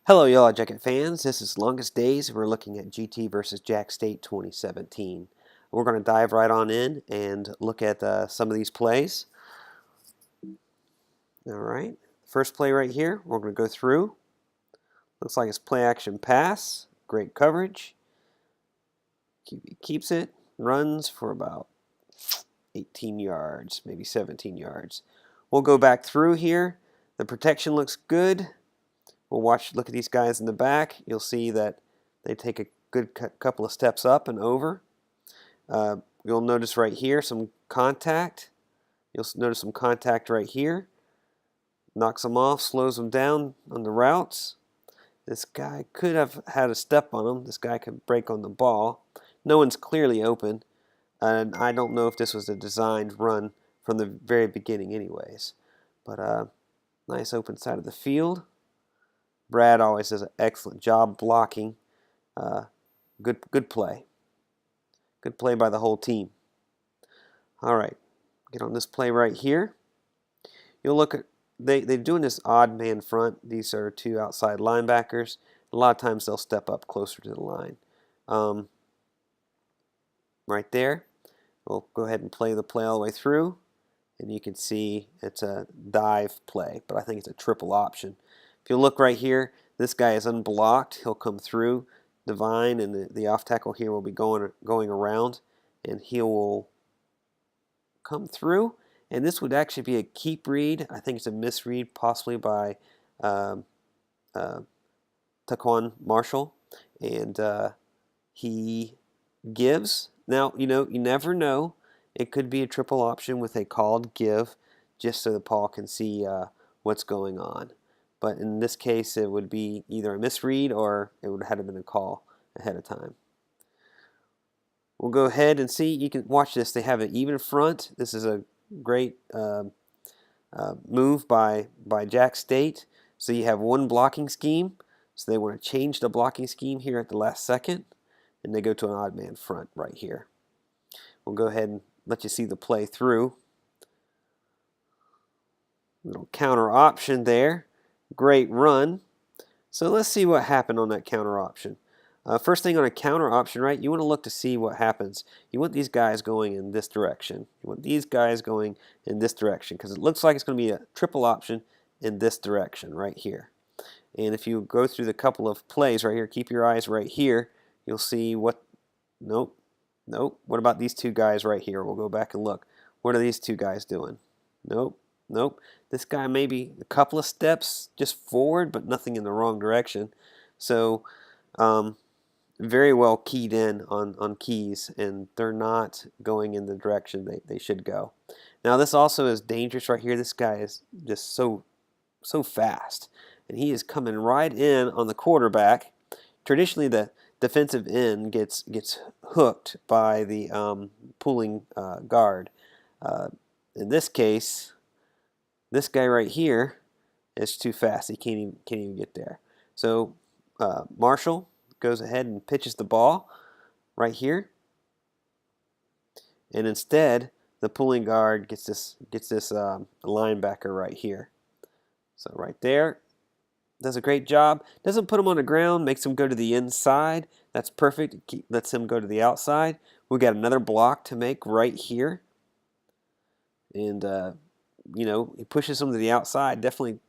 Hello, Yellow Jacket fans. This is Longest Days. We're looking at GT versus JaxST 2017. We're going to dive right on in and look at some of these plays. All right. First play right here, we're going to go through. Looks like it's play action pass. Great coverage. QB keeps it. Runs for about 18 yards, maybe 17 yards. We'll go back through here. The protection looks good. We'll look at these guys in the back. You'll see that they take a good couple of steps up and over. You'll notice right here some contact. You'll notice some contact right here. Knocks them off, slows them down on the routes. This guy could have had a step on him. This guy could break on the ball. No one's clearly open. And I don't know if this was a designed run from the very beginning anyways. But nice open side of the field. Brad always does an excellent job blocking. Good play. Good play by the whole team. All right, get on this play right here. You'll look at, they're doing this odd man front. These are two outside linebackers. A lot of times they'll step up closer to the line. Right there, we'll go ahead and play the play all the way through. And you can see it's a dive play, but I think it's a triple option. If you look right here, this guy is unblocked. He'll come through. Divine and the off tackle here will be going around, and he will come through. And this would actually be a keep read. I think it's a misread, possibly by Taquan Marshall, and he gives. Now you never know. It could be a triple option with a called give, just so that Paul can see what's going on. But in this case, it would be either a misread or it would have been a call ahead of time. We'll go ahead and see. You can watch this. They have an even front. This is a great move by JaxST. So you have one blocking scheme. So they want to change the blocking scheme here at the last second, and they go to an odd man front right here. We'll go ahead and let you see the play through. Little counter option there. Great run. So let's see what happened on that counter option. First thing on a counter option, right, you want to look to see what happens. You want these guys going in this direction. You want these guys going in this direction because it looks like it's going to be a triple option in this direction right here. And if you go through the couple of plays right here, keep your eyes right here, you'll see what, nope. What about these two guys right here? We'll go back and look. What are these two guys doing? Nope. This guy may be a couple of steps just forward, but nothing in the wrong direction. So very well keyed in on keys, and they're not going in the direction they should go. Now this also is dangerous right here. This guy is just so fast, and he is coming right in on the quarterback. Traditionally, the defensive end gets hooked by the pulling guard. In this case, this guy right here is too fast. He can't even get there. So Marshall goes ahead and pitches the ball right here, and instead the pulling guard gets this linebacker right here. So right there, does a great job. Doesn't put him on the ground, makes him go to the inside. That's perfect. Lets him go to the outside. We got another block to make right here, and he pushes him to the outside. Definitely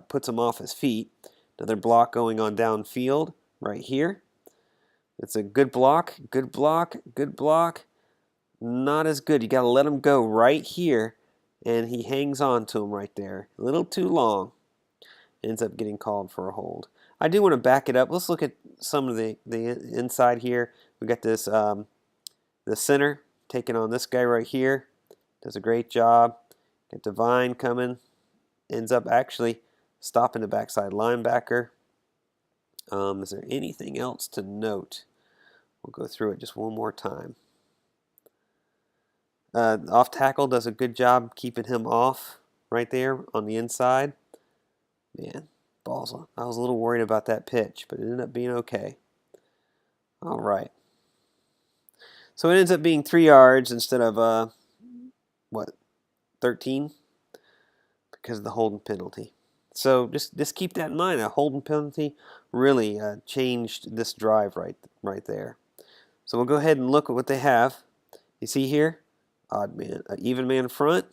puts him off his feet. Another block going on downfield right here. It's a good block. Good block. Not as good. You got to let him go right here, and he hangs on to him right there. A little too long. Ends up getting called for a hold. I do want to back it up. Let's look at some of the inside here. We got this the center taking on this guy right here. Does a great job. Got Divine coming. Ends up actually stopping the backside linebacker. Is there anything else to note? We'll go through it just one more time. Off tackle does a good job keeping him off right there on the inside. Man, balls. I was a little worried about that pitch, but it ended up being okay. All right. So it ends up being 3 yards instead of, 13? Because of the holding penalty. So just keep that in mind. A holding penalty really changed this drive right there. So we'll go ahead and look at what they have. You see here, odd man, even man front.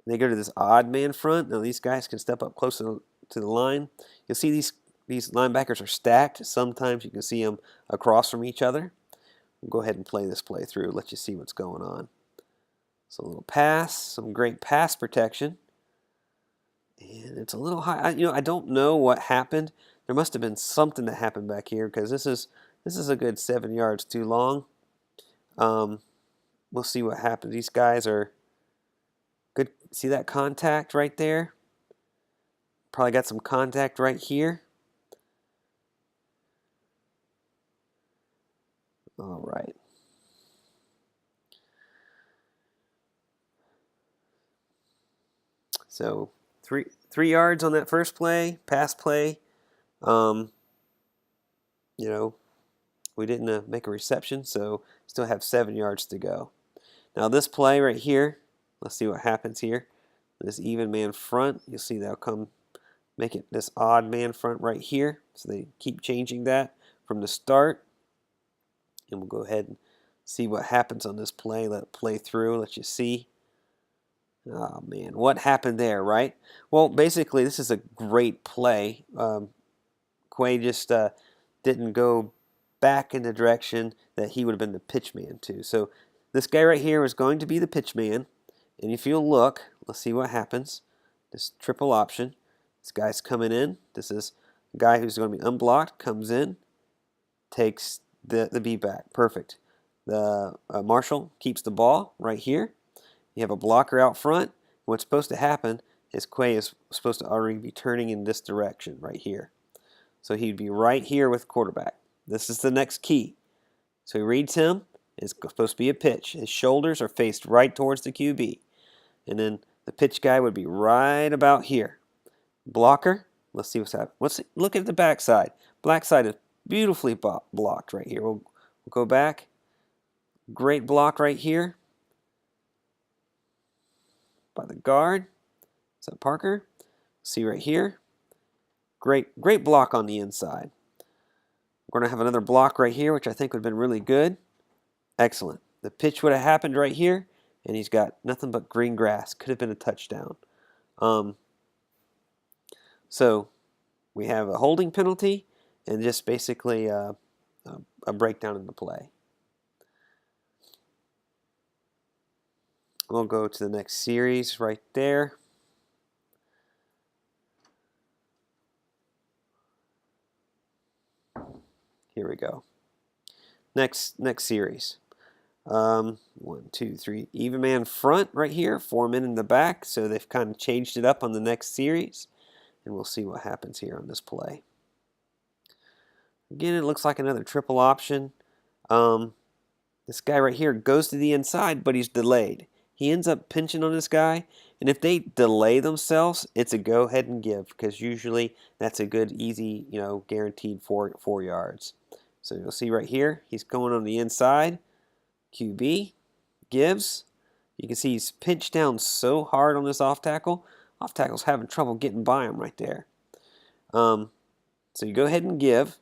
They go to this odd man front. Now these guys can step up close to the line. You'll see these linebackers are stacked. Sometimes you can see them across from each other. We'll go ahead and play this play through, let you see what's going on. So a little pass, some great pass protection. And it's a little high. I don't know what happened. There must have been something that happened back here because this is a good 7 yards too long. We'll see what happens. These guys are good. See that contact right there? Probably got some contact right here. All right. So three yards on that first play, pass play. You know, we didn't make a reception, so still have 7 yards to go. Now this play right here, let's see what happens here. This even man front, you'll see they'll come make it this odd man front right here. So they keep changing that from the start. And we'll go ahead and see what happens on this play. Let it play through, let you see. Oh man, what happened there, right? Well, basically this is a great play. Quay just didn't go back in the direction that he would have been the pitch man to. So this guy right here is going to be the pitch man. And if you'll look, let's see what happens. This triple option. This guy's coming in. This is a guy who's going to be unblocked. Comes in, takes the B back. Perfect. The Marshall keeps the ball right here. You have a blocker out front. What's supposed to happen is Quay is supposed to already be turning in this direction right here. So he'd be right here with quarterback. This is the next key. So he reads him. It's supposed to be a pitch. His shoulders are faced right towards the QB. And then the pitch guy would be right about here. Blocker. Let's see what's happening. Look at the backside. Backside is beautifully blocked right here. We'll go back. Great block right here by the guard. Is that Parker? See right here. Great block on the inside. We're going to have another block right here, which I think would have been really good. Excellent. The pitch would have happened right here, and he's got nothing but green grass. Could have been a touchdown. So we have a holding penalty and just basically a breakdown in the play. We'll go to the next series right there. Here we go. Next series. 1, 2, 3. Even man front right here. 4 men in the back. So they've kind of changed it up on the next series. And we'll see what happens here on this play. Again, it looks like another triple option. This guy right here goes to the inside, but he's delayed. He ends up pinching on this guy. And if they delay themselves, it's a go ahead and give. Because usually that's a good, easy, guaranteed 4 yards. So you'll see right here, he's going on the inside. QB gives. You can see he's pinched down so hard on this off tackle. Off tackle's having trouble getting by him right there. So you go ahead and give.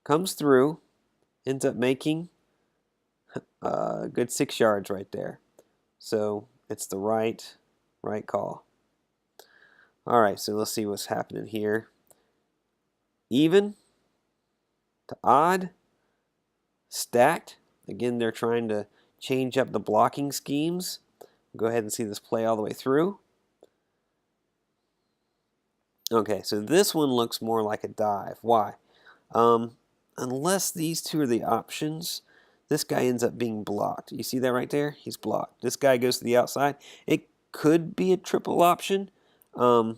Comes through. Ends up making a good 6 yards right there. So it's the right call. All right, so let's see what's happening here. Even to odd. Stacked. Again, they're trying to change up the blocking schemes. Go ahead and see this play all the way through. Okay, so this one looks more like a dive. Why? Unless these two are the options, this guy ends up being blocked. You see that right there? He's blocked. This guy goes to the outside. It could be a triple option. I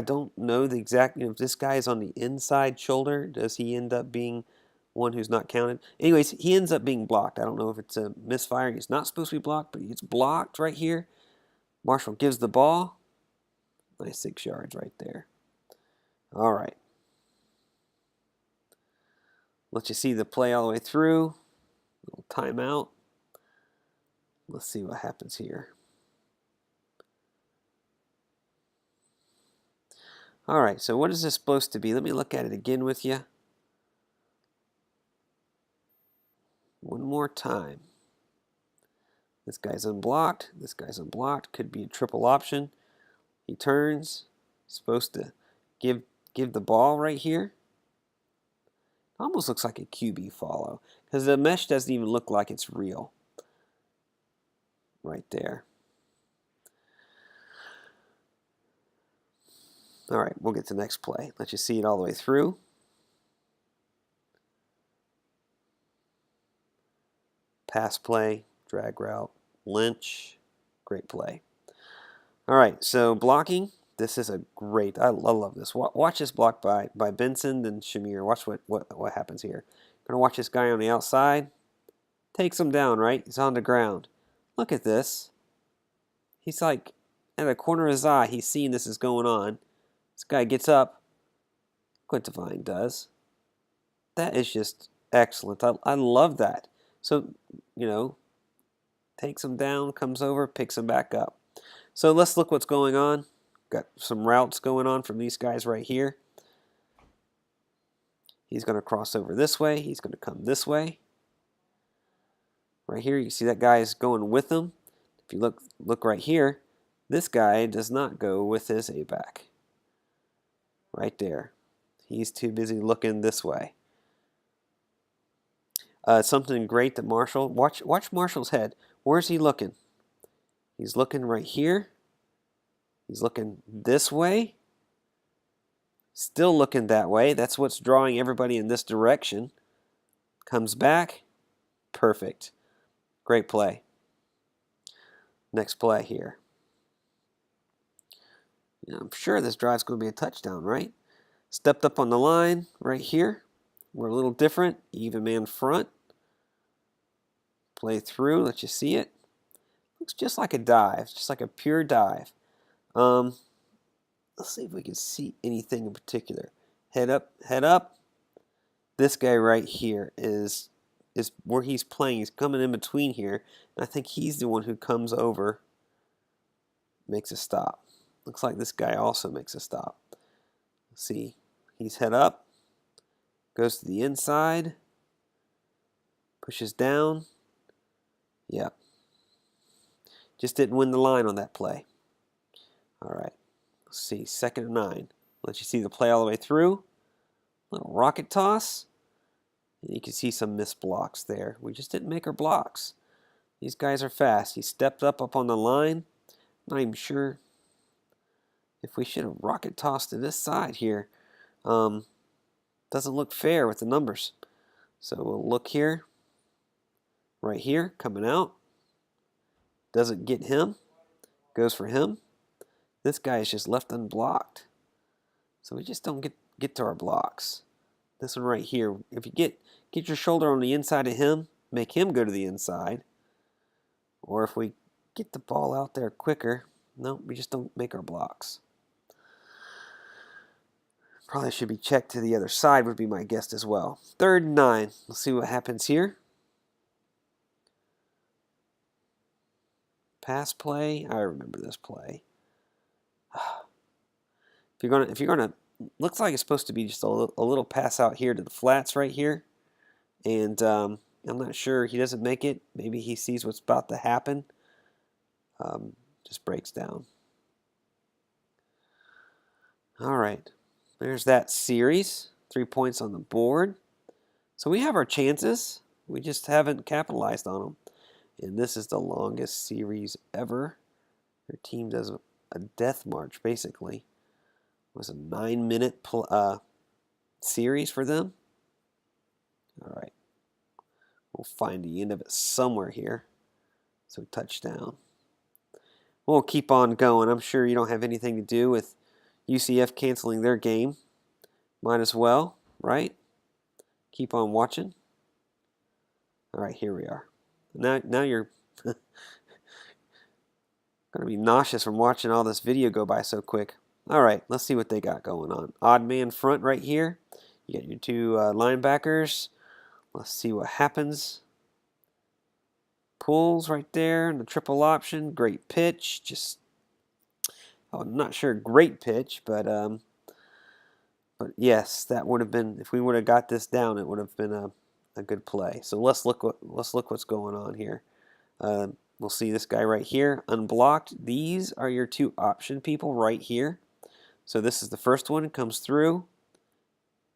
don't know the exact, if this guy is on the inside shoulder, does he end up being one who's not counted? Anyways, he ends up being blocked. I don't know if it's a misfire. He's not supposed to be blocked, but he's blocked right here. Marshall gives the ball. Nice 6 yards right there. All right. Let you see the play all the way through. Little timeout. Let's see what happens here. All right, so what is this supposed to be? Let me look at it again with you. One more time. This guy's unblocked. This guy's unblocked. Could be a triple option. He turns. Supposed to give the ball right here. Almost looks like a QB follow because the mesh doesn't even look like it's real. Right there. All right, we'll get to the next play. Let you see it all the way through. Pass play, drag route, Lynch, great play. All right, so blocking. This is a great. I love this. Watch this block by Benson and Shamir. Watch what happens here. Gonna watch this guy on the outside. Takes him down. Right, he's on the ground. Look at this. He's like at the corner of his eye. He's seeing this is going on. This guy gets up. What Divine does. That is just excellent. I love that. So, takes him down, comes over, picks him back up. So let's look what's going on. Got some routes going on from these guys right here. He's going to cross over this way. He's going to come this way. Right here, you see that guy is going with him. If you look right here, this guy does not go with his A-back. Right there. He's too busy looking this way. Something great that Marshall, watch Marshall's head. Where's he looking? He's looking right here. He's looking this way. Still looking that way. That's what's drawing everybody in this direction. Comes back. Perfect. Great play. Next play here. I'm sure this drive's going to be a touchdown, right? Stepped up on the line right here. We're a little different. Even man front. Play through. Let you see it. Looks just like a dive. Just like a pure dive. Let's see if we can see anything in particular. Head up, head up. This guy right here is where he's playing. He's coming in between here. And I think he's the one who comes over, makes a stop. Looks like this guy also makes a stop. See, he's head up, goes to the inside, pushes down. Yep. Just didn't win the line on that play. All right. Let's see, 2nd and 9. Let you see the play all the way through. Little rocket toss. And you can see some missed blocks there. We just didn't make our blocks. These guys are fast. He stepped up on the line. Not even sure if we should have rocket tossed to this side here. Doesn't look fair with the numbers. So we'll look here. Right here, coming out. Doesn't get him. Goes for him. This guy is just left unblocked. So we just don't get to our blocks. This one right here, if you get your shoulder on the inside of him, make him go to the inside. Or if we get the ball out there quicker, no, we just don't make our blocks. Probably should be checked to the other side would be my guess as well. 3rd and 9. Let's see what happens here. Pass play. I remember this play. If you're gonna, looks like it's supposed to be just a little pass out here to the flats right here, and I'm not sure. He doesn't make it. Maybe he sees what's about to happen. Just breaks down. All right, there's that series. 3 points on the board. So we have our chances. We just haven't capitalized on them. And this is the longest series ever. Your team does a death march, basically. It was a 9-minute series for them. All right. We'll find the end of it somewhere here. So touchdown. We'll keep on going. I'm sure you don't have anything to do with UCF canceling their game. Might as well, right? Keep on watching. All right, here we are. Now you're going to be nauseous from watching all this video go by so quick. All right, let's see what they got going on. Odd man front right here. You got your 2 linebackers. Let's see what happens. Pulls right there and the triple option. Great pitch. I'm not sure great pitch, but But yes, that would have been, if we would have got this down, it would have been a good play. So let's look what's going on here. We'll see this guy right here, unblocked. These are your two option people right here. So this is the first one, comes through,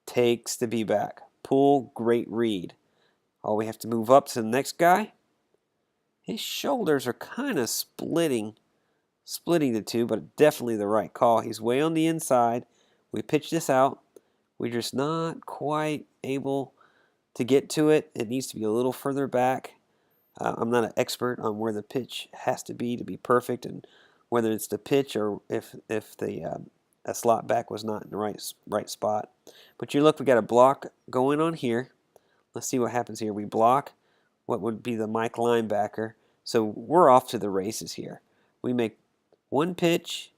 takes the B back. Pull, great read. All we have to move up to the next guy. His shoulders are kind of splitting the two, but definitely the right call. He's way on the inside. We pitch this out. We're just not quite able to get to it. It needs to be a little further back. I'm not an expert on where the pitch has to be perfect, and whether it's the pitch or if the a slot back was not in the right spot. But you look, we got a block going on here. Let's see what happens here. We block what would be the Mike linebacker. So we're off to the races here. We make one pitch.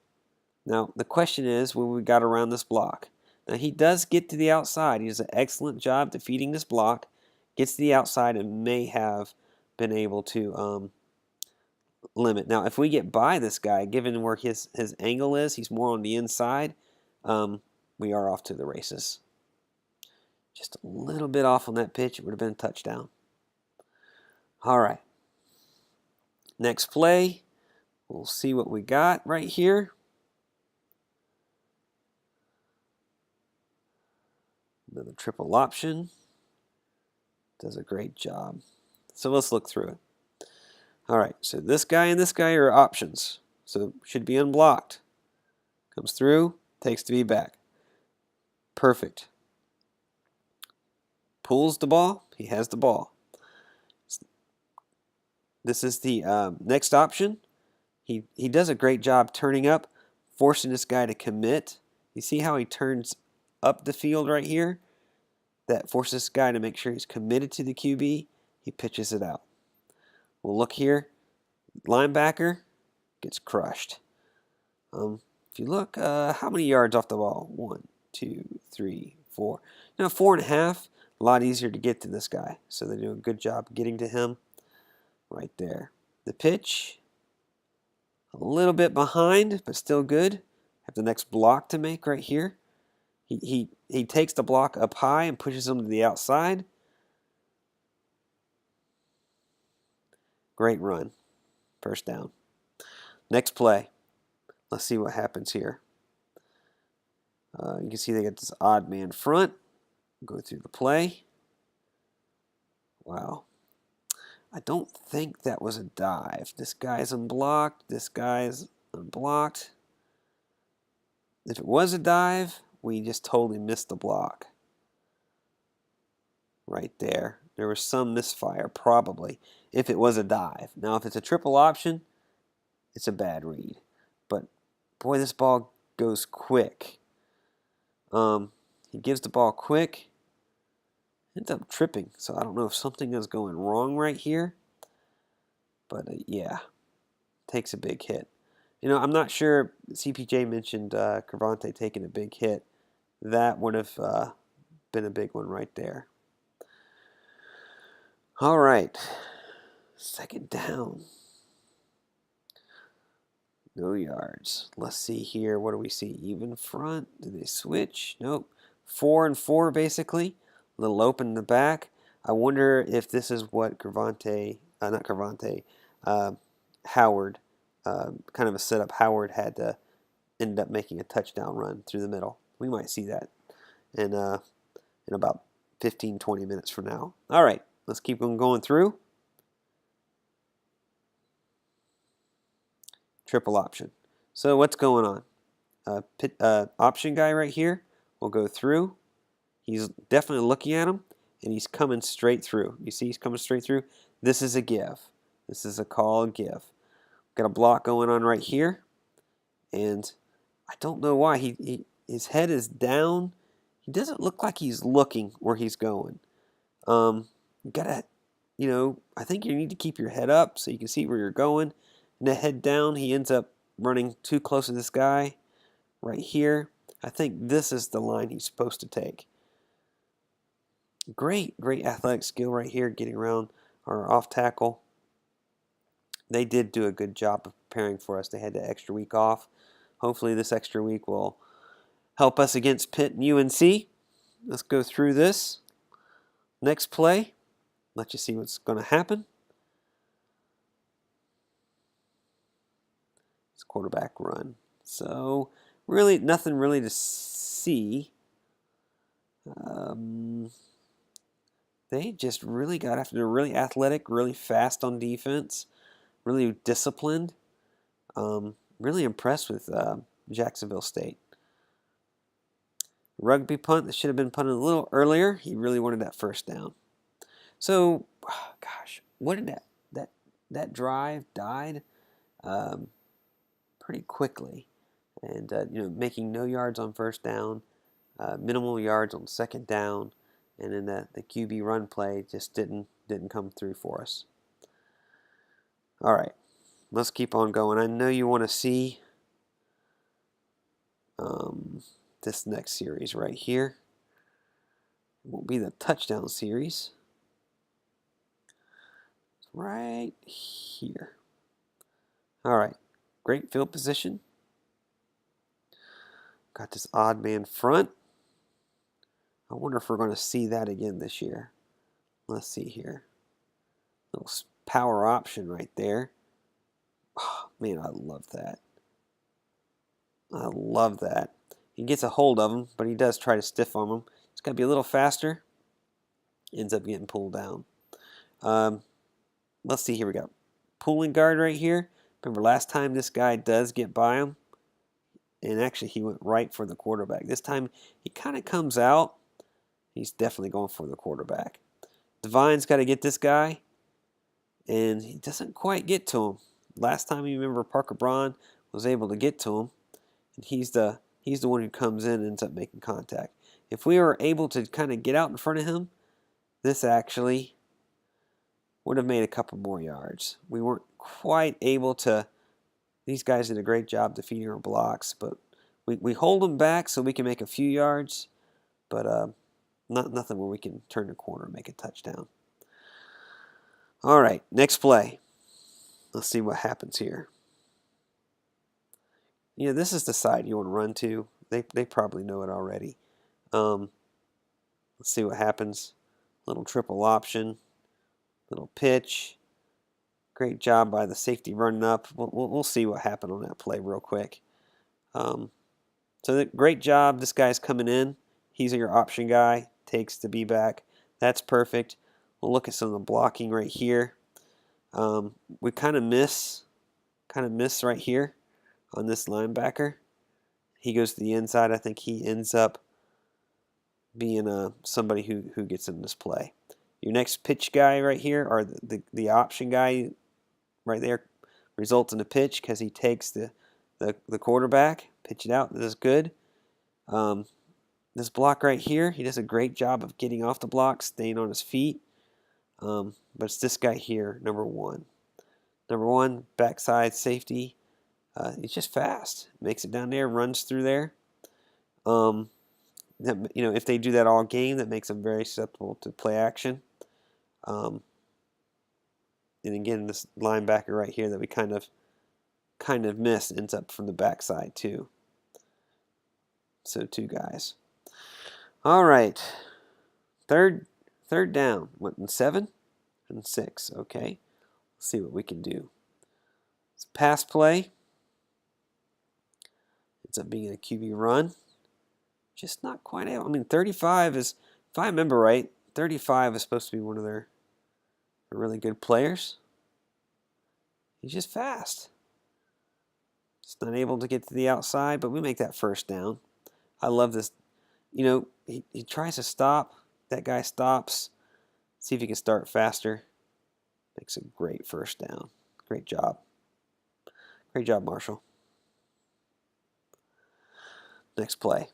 Now the question is, when we got around this block. Now he does get to the outside. He does an excellent job defeating this block. Gets to the outside and may have been able to limit. Now if we get by this guy, given where his angle is, he's more on the inside, we are off to the races. Just a little bit off on that pitch, it would have been a touchdown. All right. Next play, we'll see what we got right here. Another triple option. Does a great job. So let's look through it. All right, so this guy and this guy are options. So should be unblocked. Comes through, takes the B back. Perfect. Pulls the ball, he has the ball. This is the next option. He does a great job turning up, forcing this guy to commit. You see how he turns up the field right here? That forces this guy to make sure he's committed to the QB. He pitches it out. We'll look here. Linebacker gets crushed. If you look, how many yards off the ball? 1, 2, 3, 4. Now 4.5. A lot easier to get to this guy. So they do a good job getting to him right there. The pitch, a little bit behind, but still good. Have the next block to make right here. He takes the block up high and pushes him to the outside. Great run. First down. Next play. Let's see what happens here. You can see they got this odd man front. Go through the play. Wow. I don't think that was a dive. This guy's unblocked. This guy's unblocked. If it was a dive, we just totally missed the block. Right there. There was some misfire, probably, if it was a dive. Now, if it's a triple option, it's a bad read. But, boy, this ball goes quick. He gives the ball quick. Ends up tripping, so I don't know if something is going wrong right here. But, yeah, takes a big hit. You know, I'm not sure. CPJ mentioned Cravante taking a big hit. That would have been a big one right there. All right. Second down. No yards. Let's see here. What do we see? Even front. Do they switch? Nope. 4 and 4 basically. A little open in the back. I wonder if this is what Howard, kind of a setup Howard had to end up making a touchdown run through the middle. We might see that in about 15, 20 minutes from now. All right, let's keep on going through. Triple option. So what's going on? Option guy right here will go through. He's definitely looking at him, and he's coming straight through. You see he's coming straight through? This is a give. This is a call give. Got a block going on right here, and I don't know why. His head is down. He doesn't look like he's looking where he's going. You gotta, I think you need to keep your head up so you can see where you're going. And the head down, he ends up running too close to this guy right here. I think this is the line he's supposed to take. Great athletic skill right here, getting around our off tackle. They did do a good job of preparing for us. They had the extra week off. Hopefully this extra week will help us against Pitt and UNC. Let's go through this. Next play, let you see what's going to happen. It's quarterback run. So really nothing really to see. They just really got after. They're really athletic, really fast on defense, really disciplined. Really impressed with Jacksonville State. Rugby punt that should have been punted a little earlier. He really wanted that first down. So, gosh, what did that drive died pretty quickly, and making no yards on first down, minimal yards on second down, and then the QB run play just didn't come through for us. All right, let's keep on going. I know you want to see this next series right here. It won't be the touchdown series. It's right here. All right, great field position. Got this odd man front. I wonder if we're going to see that again this year. Let's see here. Little power option right there. Oh, man, I love that. I love that. He gets a hold of him, but he does try to stiff arm him. He's got to be a little faster. Ends up getting pulled down. Let's see here. We got pulling guard right here. Remember last time this guy does get by him, and actually he went right for the quarterback. This time he kind of comes out. He's definitely going for the quarterback. Divine's got to get this guy, and he doesn't quite get to him. Last time you remember Parker Braun was able to get to him, and he's the one who comes in and ends up making contact. If we were able to kind of get out in front of him, this actually would have made a couple more yards. We weren't quite able to. These guys did a great job defeating our blocks, but we hold them back so we can make a few yards, but nothing where we can turn the corner and make a touchdown. All right, next play. Let's see what happens here. This is the side you want to run to. They probably know it already. Let's see what happens. Little triple option, little pitch. Great job by the safety running up. We'll see what happened on that play real quick. Great job. This guy's coming in. He's your option guy. Takes the B back. That's perfect. We'll look at some of the blocking right here. We kind of miss right here on this linebacker. He goes to the inside. I think he ends up being somebody who gets in this play. Your next pitch guy right here, or the option guy right there, results in a pitch because he takes the quarterback, pitch it out. This is good. This block right here, he does a great job of getting off the block, staying on his feet. But it's this guy here, number one. Number one, backside safety. He's just fast. Makes it down there, runs through there. If they do that all game, that makes them very susceptible to play action. And again, this linebacker right here that we kind of missed ends up from the backside too. So 2 guys. All right, third down. Went in 7 and 6. Okay, let's see what we can do. It's a pass play. Ends up being a QB run. Just not quite able. 35 is, if I remember right, 35 is supposed to be one of their really good players. He's just fast. Just not able to get to the outside, but we make that first down. I love this. He tries to stop. That guy stops. See if he can start faster. Makes a great first down. Great job. Great job, Marshall. Next play.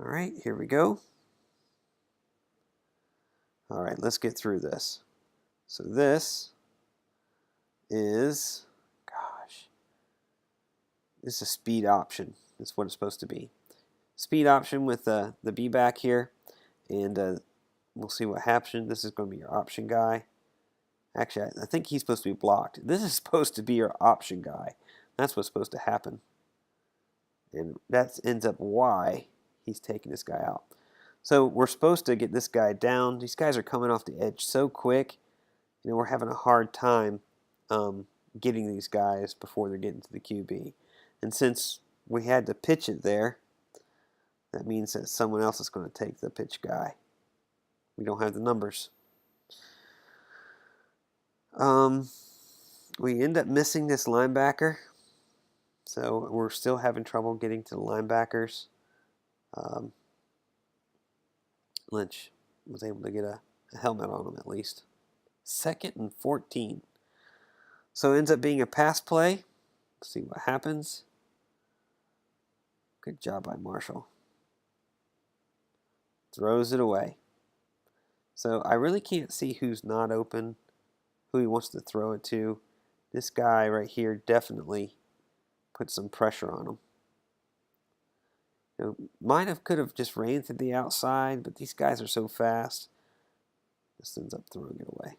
All right, here we go. All right, let's get through this. So this is, this is a speed option. That's what it's supposed to be. Speed option with the B back here, and we'll see what happens. This is going to be your option guy. Actually, I think he's supposed to be blocked. This is supposed to be your option guy. That's what's supposed to happen. And that ends up why he's taking this guy out. So we're supposed to get this guy down. These guys are coming off the edge so quick. We're having a hard time getting these guys before they're getting to the QB. And since we had to pitch it there, that means that someone else is going to take the pitch guy. We don't have the numbers. We end up missing this linebacker. So we're still having trouble getting to the linebackers. Lynch was able to get a helmet on him at least. 2nd and 14. So it ends up being a pass play. Let's see what happens. Good job by Marshall. Throws it away. So I really can't see who's not open, who he wants to throw it to. This guy right here definitely put some pressure on him. Could have just ran to the outside, but these guys are so fast. This ends up throwing it away.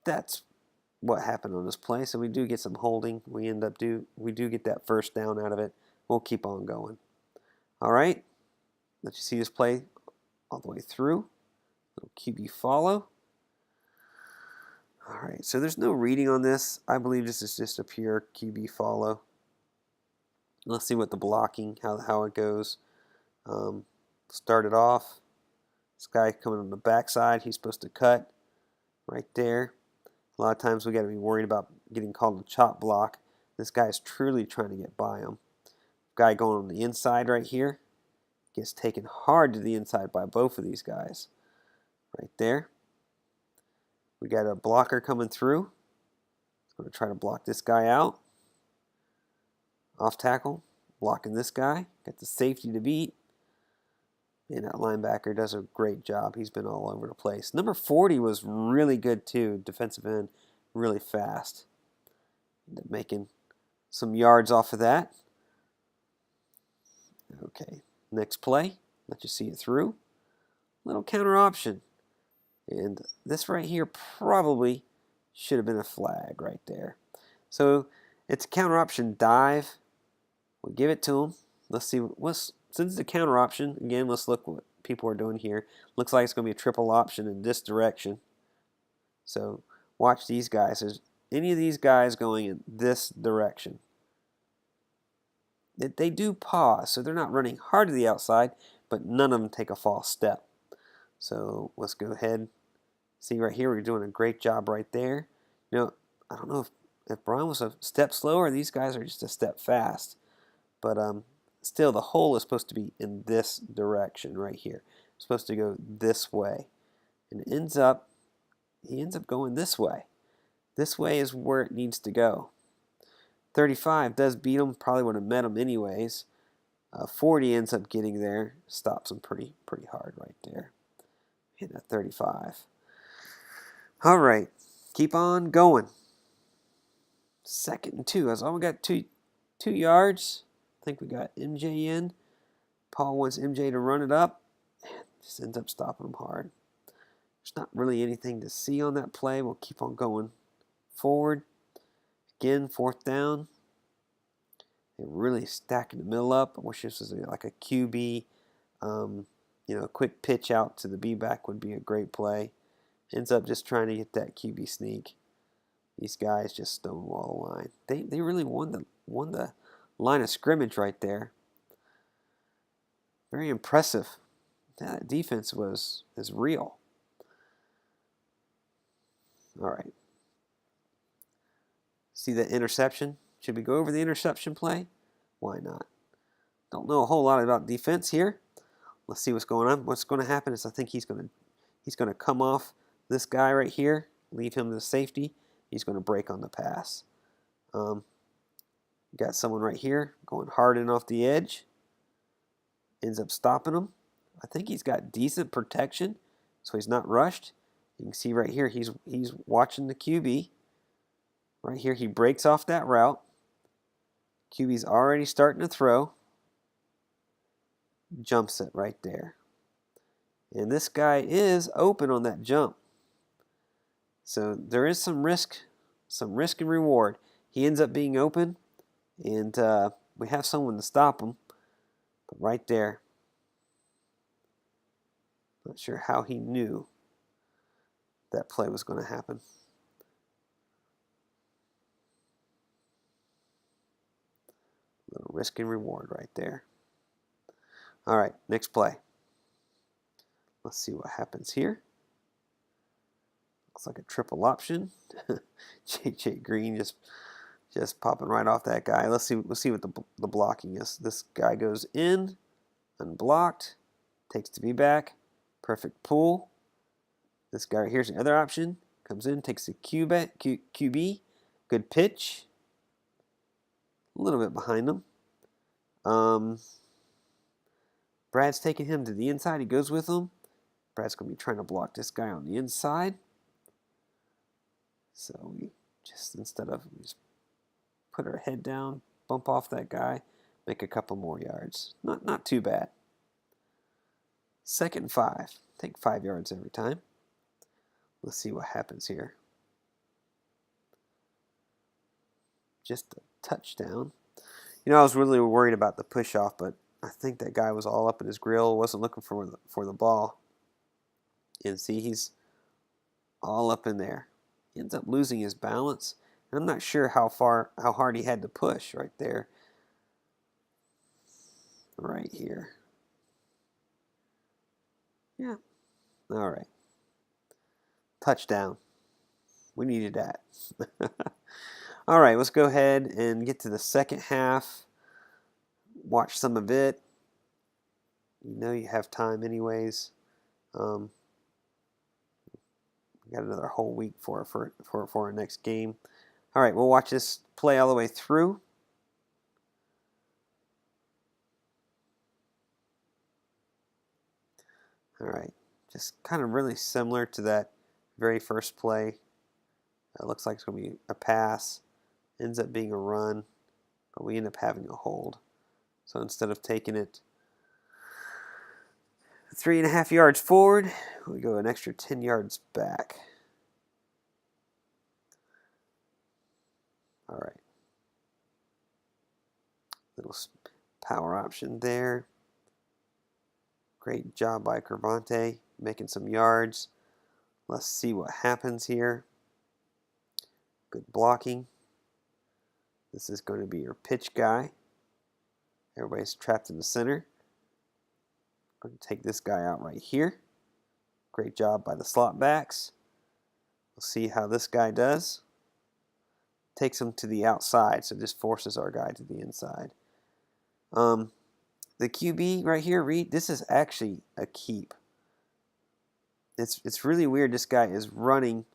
That's what happened on this play. So we do get some holding. We do get that first down out of it. We'll keep on going. All right. Let you see this play all the way through. Little QB follow. All right. So there's no reading on this. I believe this is just a pure QB follow. Let's see what the blocking, how it goes. Start it off. This guy coming on the backside. He's supposed to cut right there. A lot of times we got to be worried about getting called a chop block. This guy is truly trying to get by him. Guy going on the inside right here gets taken hard to the inside by both of these guys. Right there. We got a blocker coming through. He's going to try to block this guy out. Off tackle, blocking this guy. Got the safety to beat. And that linebacker does a great job. He's been all over the place. Number 40 was really good too. Defensive end, really fast. Ended up making some yards off of that. Okay, next play. Let you see it through. Little counter option. And this right here probably should have been a flag right there. So it's a counter option dive. We'll give it to him. Let's see since it's a counter option, again, let's look what people are doing here. Looks like it's going to be a triple option in this direction. So watch these guys. Is any of these guys going in this direction? They do pause, so they're not running hard to the outside, but none of them take a false step. So let's go ahead. See right here, we're doing a great job right there. I don't know if Brian was a step slower, these guys are just a step fast. But still, the hole is supposed to be in this direction right here. It's supposed to go this way. And he ends up going this way. This way is where it needs to go. 35 does beat him, probably would have met him anyways. 40 ends up getting there, stops him pretty hard right there. Hitting that 35. All right, keep on going. 2nd and 2. As we got 2 yards. I think we got MJ in. Paul wants MJ to run it up. And just ends up stopping him hard. There's not really anything to see on that play. We'll keep on going forward. Again, 4th down. They're really stacking the middle up. I wish this was like a QB. A quick pitch out to the B-back would be a great play. Ends up just trying to get that QB sneak. These guys just stonewall the line. They really won the line of scrimmage right there. Very impressive. That defense is real. All right. See the interception? Should we go over the interception play? Why not? Don't know a whole lot about defense here. Let's see what's going on. What's going to happen is I think he's going to come off this guy right here, leave him to safety. He's going to break on the pass. Got someone right here going hard in off the edge. Ends up stopping him. I think he's got decent protection, so he's not rushed. You can see right here he's watching the QB. Right here he breaks off that route. QB's already starting to throw. Jumps it right there. And this guy is open on that jump. So there is some risk and reward. He ends up being open, and we have someone to stop him. But right there, not sure how he knew that play was going to happen. Little risk and reward right there. All right, next play. Let's see what happens here. Looks like a triple option. J.J. Green just popping right off that guy. Let's see what the blocking is. This guy goes in, unblocked, takes the B back, perfect pull. This guy right here's the other option. Comes in, takes the QB, good pitch. A little bit behind him. Brad's taking him to the inside. He goes with him. Brad's going to be trying to block this guy on the inside. So we just, instead of, we just put our head down, bump off that guy, make a couple more yards. Not too bad. 2nd and 5. Take 5 yards every time. Let's see what happens here. Just a touchdown. You know, I was really worried about the push off, but I think that guy was all up in his grill, wasn't looking for the ball. And see, he's all up in there. He ends up losing his balance. And I'm not sure how hard he had to push right there. Right here. Yeah. All right. Touchdown. We needed that. All right, let's go ahead and get to the second half. Watch some of it. You know you have time anyways. We got another whole week for our next game. All right, we'll watch this play all the way through. All right, just kind of really similar to that very first play. It looks like it's going to be a pass. Ends up being a run, but we end up having a hold. So instead of taking it 3.5 yards forward, we go an extra 10 yards back. All right. Little power option there. Great job by Cervante, making some yards. Let's see what happens here. Good blocking. This is going to be your pitch guy. Everybody's trapped in the center. Going to take this guy out right here. Great job by the slot backs. We'll see how this guy does. Takes him to the outside, so just forces our guy to the inside. The QB right here, Reed, this is actually a keep. It's really weird. This guy is running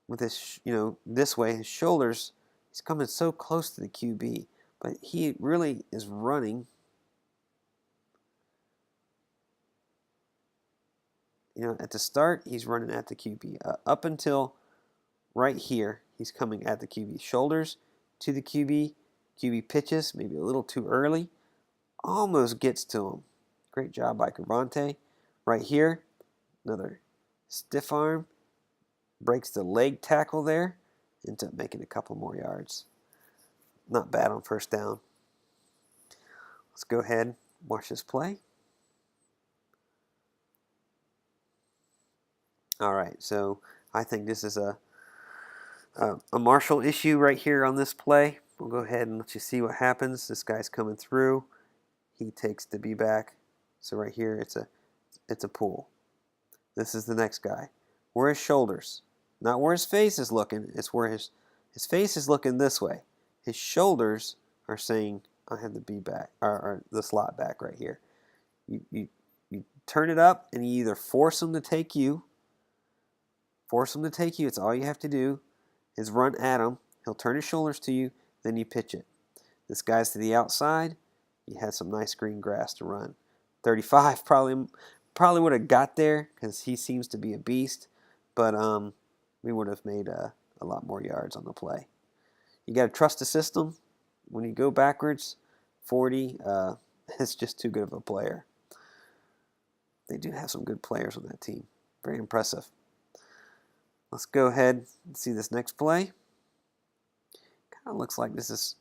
with his, this way. His shoulders, he's coming so close to the QB, but he really is running. At the start, he's running at the QB. Up until right here, he's coming at the QB. Shoulders to the QB. QB pitches, maybe a little too early. Almost gets to him. Great job by Cervante. Right here, another stiff arm. Breaks the leg tackle there. Ends up making a couple more yards. Not bad on first down. Let's go ahead and watch this play. All right, so I think this is a Marshall issue right here on this play. We'll go ahead and let you see what happens. This guy's coming through. He takes the B back. So right here, it's a pull. This is the next guy. Where his shoulders, not where his face is looking. It's where his face is looking this way. His shoulders are saying, I have the B back, or the slot back right here. You turn it up, and you either force him to take you. It's all you have to do is run at him. He'll turn his shoulders to you, then you pitch it. This guy's to the outside. He has some nice green grass to run. 35 probably would have got there because he seems to be a beast, but we would have made a lot more yards on the play. You got to trust the system. When you go backwards, 40, it's just too good of a player. They do have some good players on that team. Very impressive. Let's go ahead and see this next play. Kind of looks like this is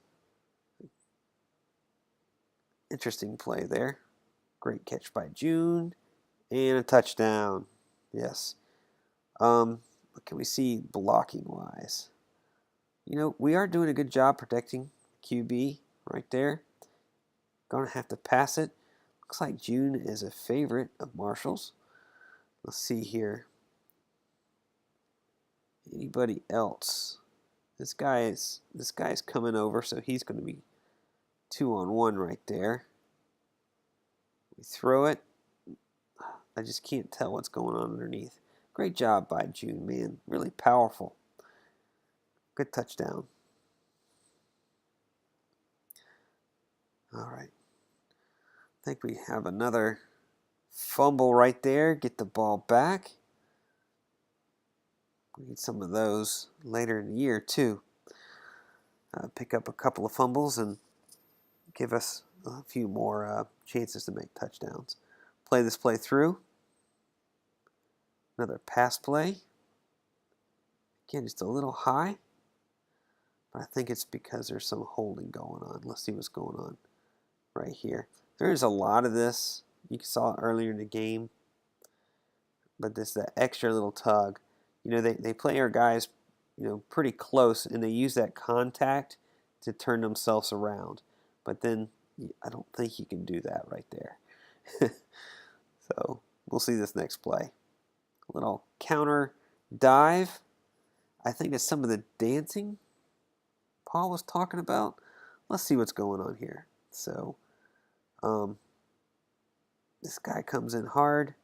interesting play there. Great catch by June. And a touchdown. Yes. What can we see blocking wise? You know, we are doing a good job protecting QB right there. Gonna have to pass it. Looks like June is a favorite of Marshall's. Let's see here. Anybody else? This guy's coming over, so he's going to be 2-on-1 right there. We throw it. I just can't tell what's going on underneath. Great job by June, man. Really powerful. Good touchdown. All right. I think we have another fumble right there. Get the ball back. We need some of those later in the year, too. Pick up a couple of fumbles and give us a few more chances to make touchdowns. Play this play through. Another pass play. Again, just a little high. But I think it's because there's some holding going on. Let's see what's going on right here. There's a lot of this. You saw it earlier in the game. But this that extra little tug. You know, they play our guys, you know, pretty close, and they use that contact to turn themselves around. But then I don't think you can do that right there. So we'll see this next play. A little counter dive. I think it's some of the dancing Paul was talking about. Let's see what's going on here. So this guy comes in hard.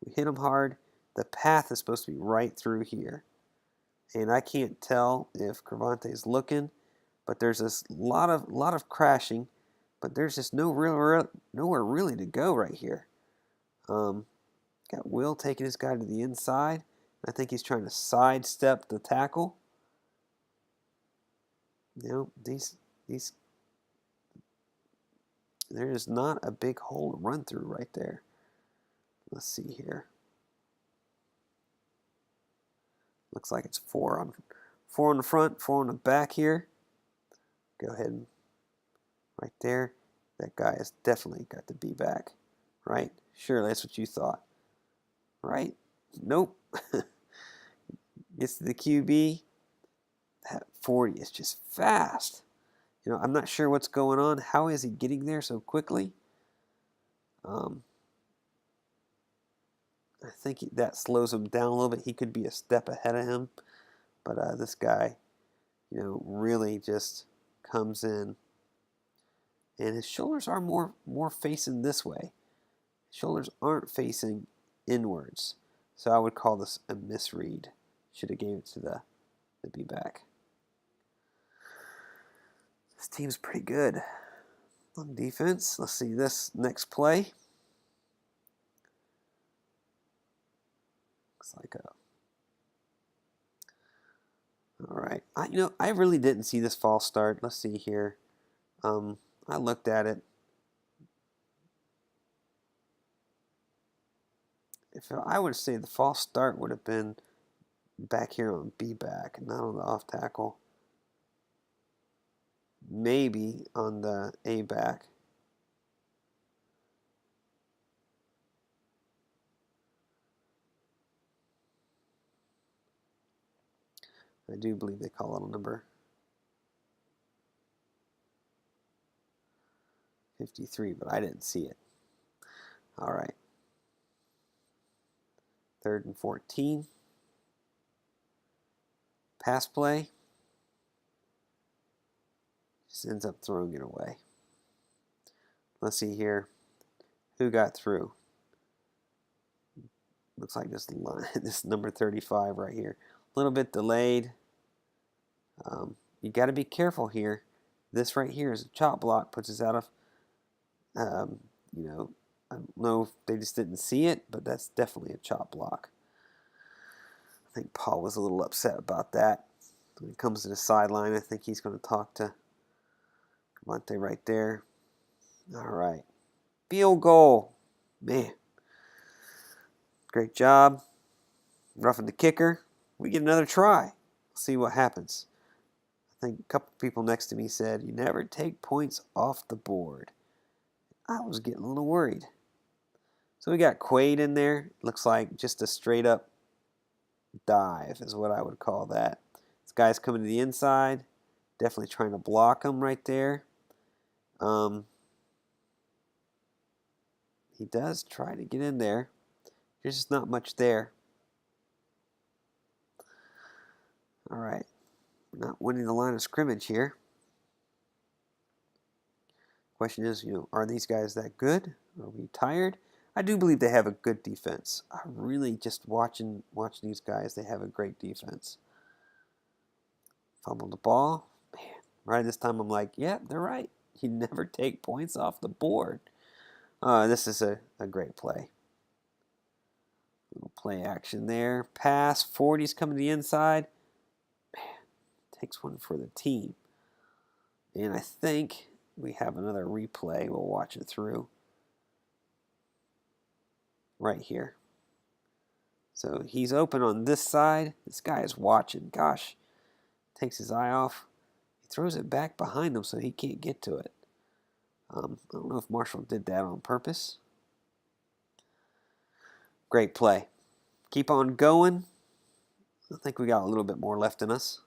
We hit him hard. The path is supposed to be right through here. And I can't tell if Cravante's looking, but there's this lot of crashing, but there's just nowhere really to go right here. Got Will taking this guy to the inside. I think he's trying to sidestep the tackle. You know, there is not a big hole to run through right there. Let's see here. Looks like it's four on the front, 4 on the back here. Go ahead and right there. That guy has definitely got to be back, right? Sure, that's what you thought, right? Nope. Gets to the QB. That 40 is just fast. You know, I'm not sure what's going on. How is he getting there so quickly? I think that slows him down a little bit. He could be a step ahead of him. But this guy, you know, really just comes in. And his shoulders are more facing this way. Shoulders aren't facing inwards. So I would call this a misread. Should have gave it to the B-back. This team's pretty good on defense. Let's see this next play. Looks like a... All right. I really didn't see this false start. Let's see here. I looked at it. If I would say the false start would have been back here on B-back, not on the off tackle. Maybe on the A-back. I do believe they call it a number 53, but I didn't see it. All right. 3rd and 14. Pass play. Just ends up throwing it away. Let's see here. Who got through? Looks like this line, this number 35 right here. A little bit delayed. You got to be careful here. This right here is a chop block, puts us out of, you know, I don't know if they just didn't see it, but that's definitely a chop block. I think Paul was a little upset about that. When it comes to the sideline, I think he's going to talk to Cravante right there. All right. Field goal. Man. Great job. Roughing the kicker. We get another try. See what happens. I think a couple people next to me said, "You never take points off the board." I was getting a little worried. So we got Quaid in there. Looks like just a straight up dive is what I would call that. This guy's coming to the inside. Definitely trying to block him right there. He does try to get in there. There's just not much there. All right. We're not winning the line of scrimmage here. Question is, are these guys that good? Are we tired? I do believe they have a good defense. I really just watching these guys, they have a great defense. Fumbled the ball. Man, right this time I'm like, yeah, they're right. You never take points off the board. This is a great play. Little play action there. Pass. 40's coming to the inside. Man, takes one for the team. And I think we have another replay. We'll watch it through. Right here. So he's open on this side. This guy is watching. Gosh. Takes his eye off. He throws it back behind him so he can't get to it. I don't know if Marshall did that on purpose. Great play. Keep on going. I think we got a little bit more left in us.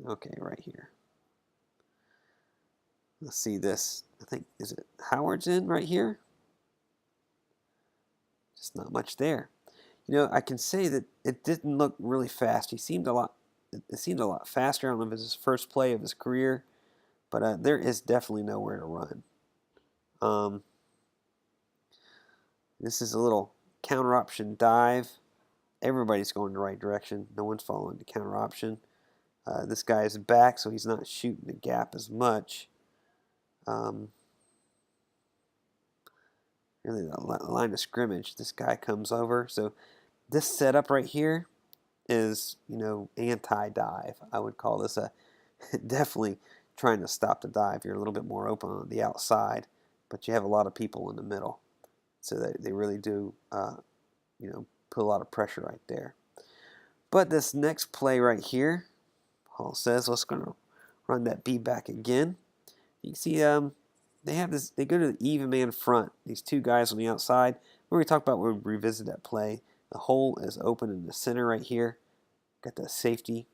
Okay, right here. Let's see this. I think, is it Howard's in right here? Just not much there. I can say that it didn't look really fast. It seemed a lot faster. I don't know if it's his first play of his career, but there is definitely nowhere to run. This is a little counter option dive. Everybody's going the right direction. No one's following the counter option. This guy is back, so he's not shooting the gap as much. Really, the line of scrimmage, this guy comes over. So this setup right here is, anti-dive. I would call this definitely trying to stop the dive. You're a little bit more open on the outside, but you have a lot of people in the middle. So they really do, put a lot of pressure right there. But this next play right here, Hall says, let's going to run that B back again. You can see they have this. They go to the even man front. These two guys on the outside. We're going to talk about when we revisit that play. The hole is open in the center right here. Got the safety.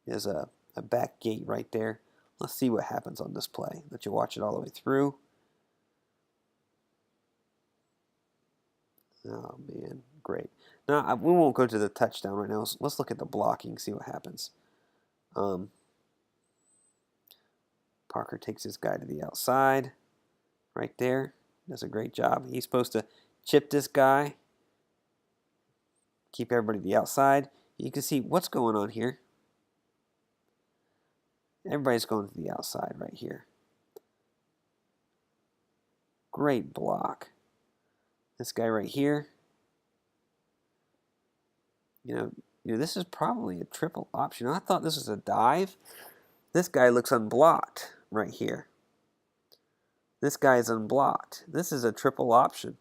There's a back gate right there. Let's see what happens on this play. Let you watch it all the way through. Oh, man. Great. Now, we won't go to the touchdown right now. Let's look at the blocking, see what happens. Parker takes this guy to the outside. Right there. Does a great job. He's supposed to chip this guy. Keep everybody to the outside. You can see what's going on here. Everybody's going to the outside right here. Great block. This guy right here. This is probably a triple option. I thought this was a dive. This guy looks unblocked right here. This guy is unblocked. This is a triple option.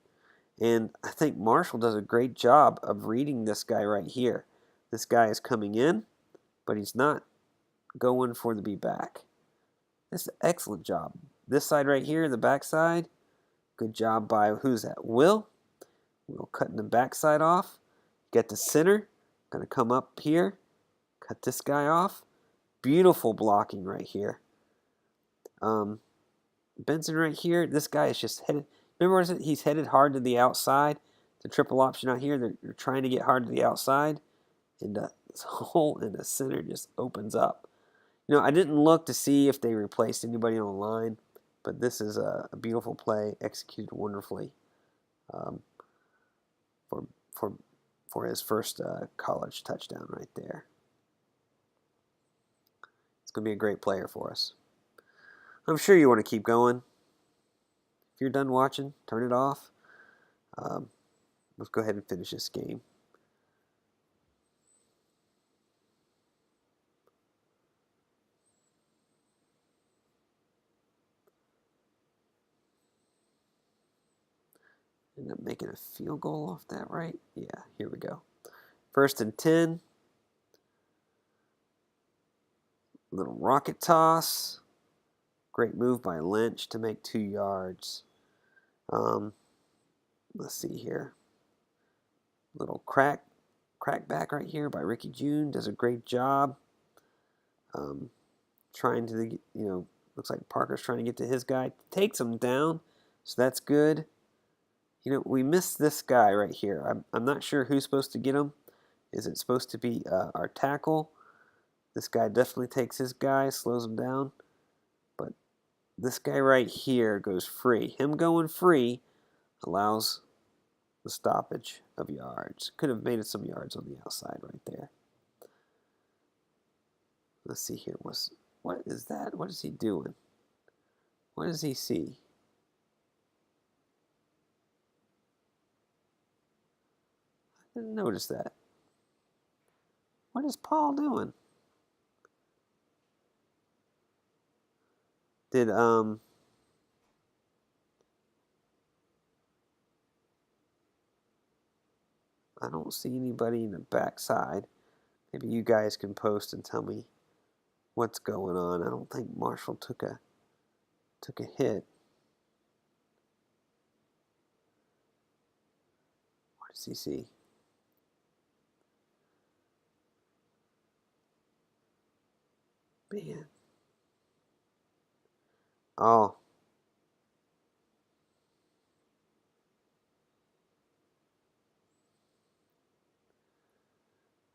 And I think Marshall does a great job of reading this guy right here. This guy is coming in, but he's not going for the be back. This is an excellent job. This side right here, the back side, good job by, who's that? Will cutting the backside off. Get the center. Going to come up here. Cut this guy off. Beautiful blocking right here. Benson right here. This guy is just headed. Remember, he's headed hard to the outside. The triple option out here. They're trying to get hard to the outside. And this hole in the center just opens up. I didn't look to see if they replaced anybody on the line, but this is a beautiful play, executed wonderfully for his first college touchdown right there. It's going to be a great player for us. I'm sure you want to keep going. If you're done watching, turn it off. Let's go ahead and finish this game. End up making a field goal off that, right? Yeah, here we go. 1st and 10. Little rocket toss. Great move by Lynch to make 2 yards. Let's see here. Little crack back right here by Ricky June. Does a great job. Trying to, looks like Parker's trying to get to his guy. Takes him down, so that's good. We missed this guy right here. I'm not sure who's supposed to get him. Is it supposed to be our tackle? This guy definitely takes his guy, slows him down. But this guy right here goes free. Him going free allows the stoppage of yards. Could have made it some yards on the outside right there. Let's see here. What is that? What is he doing? What does he see? I didn't notice that. What is Paul doing? I don't see anybody in the backside. Maybe you guys can post and tell me what's going on. I don't think Marshall took a hit. What does he see? Man. Oh.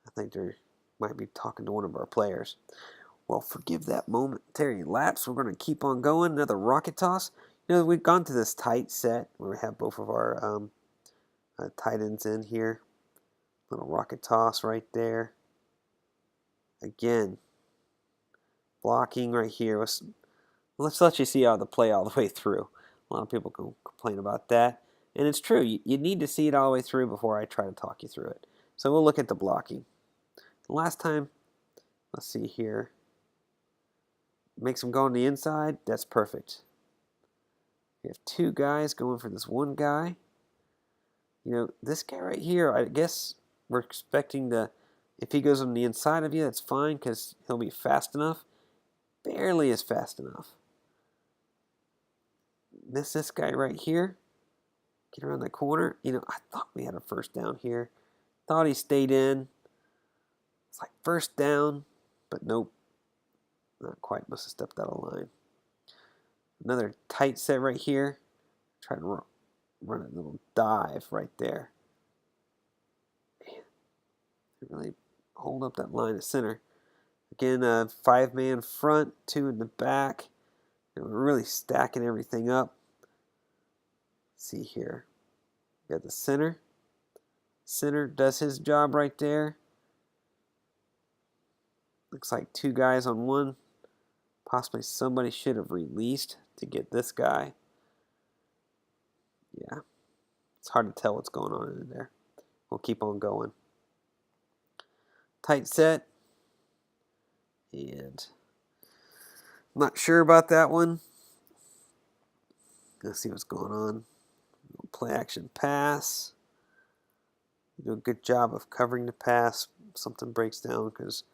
I think they might be talking to one of our players. Well, forgive that momentary lapse. We're going to keep on going. Another rocket toss. We've gone to this tight set where we have both of our tight ends in here. Little rocket toss right there. Again, blocking right here. Let's let you see how the play all the way through. A lot of people can complain about that. And it's true. You need to see it all the way through before I try to talk you through it. So we'll look at the blocking. Last time, let's see here. Makes him go on the inside. That's perfect. We have 2 guys going for this one guy. This guy right here, I guess we're expecting if he goes on the inside of you, that's fine because he'll be fast enough. Barely is fast enough. Miss this guy right here. Get around the corner. I thought we had a 1st down here. Thought he stayed in. It's like 1st down, but nope. Not quite. Must have stepped out of line. Another tight set right here. Try to run a little dive right there. Man, they really hold up that line of center. Again, 5-man front, 2 in the back. We're really stacking everything up. Let's see here. We got the center. Center does his job right there. Looks like 2 guys on one. Possibly somebody should have released to get this guy. Yeah. It's hard to tell what's going on in there. We'll keep on going. Tight set. And I'm not sure about that one. Let's see what's going on. Play action pass. You do a good job of covering the pass. Something breaks down because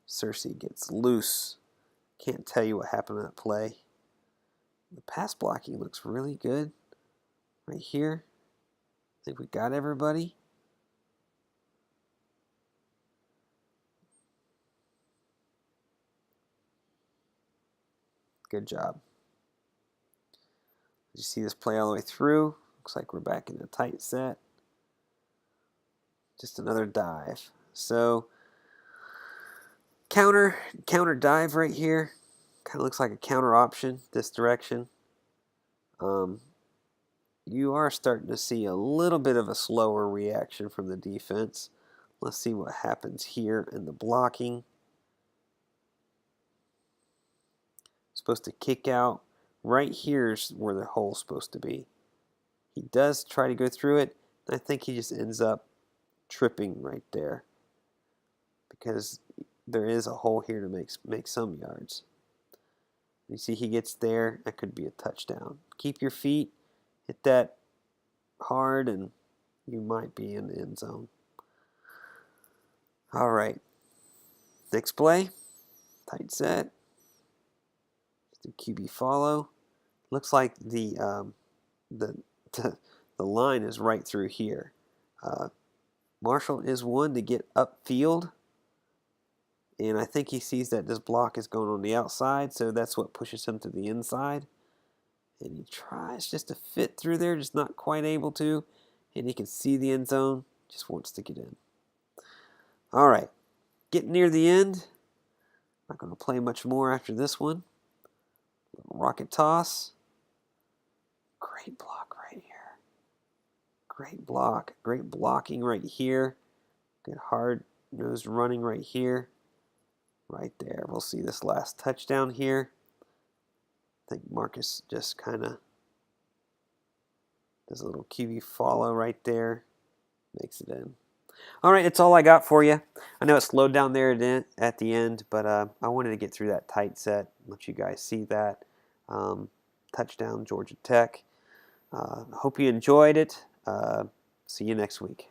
Cersei gets loose. Can't tell you what happened in that play. The pass blocking looks really good right here. I think we got everybody. Good job. Did you see this play all the way through? Looks like we're back in a tight set. Just another dive. So counter dive right here. Kind of looks like a counter option this direction. You are starting to see a little bit of a slower reaction from the defense. Let's see what happens here in the blocking. Supposed to kick out. Right here's where the hole's supposed to be. He does try to go through it. And I think he just ends up tripping right there. Because there is a hole here to make some yards. You see he gets there. That could be a touchdown. Keep your feet. Hit that hard and you might be in the end zone. All right, next play, tight set, the QB follow. Looks like the the line is right through here. Marshall is one to get upfield, and I think he sees that this block is going on the outside, so that's what pushes him to the inside. And he tries just to fit through there, just not quite able to, and he can see the end zone, just wants to get in. All right, getting near the end. Not going to play much more after this one. Rocket toss. Great block right here. Great block. Great blocking right here. Good hard-nosed running right here. Right there. We'll see this last touchdown here. I think Marcus just kind of does a little QB follow right there. Makes it in. All right, that's all I got for you. I know it slowed down there at the end, but I wanted to get through that tight set, let you guys see that. Touchdown, Georgia Tech. Hope you enjoyed it. See you next week.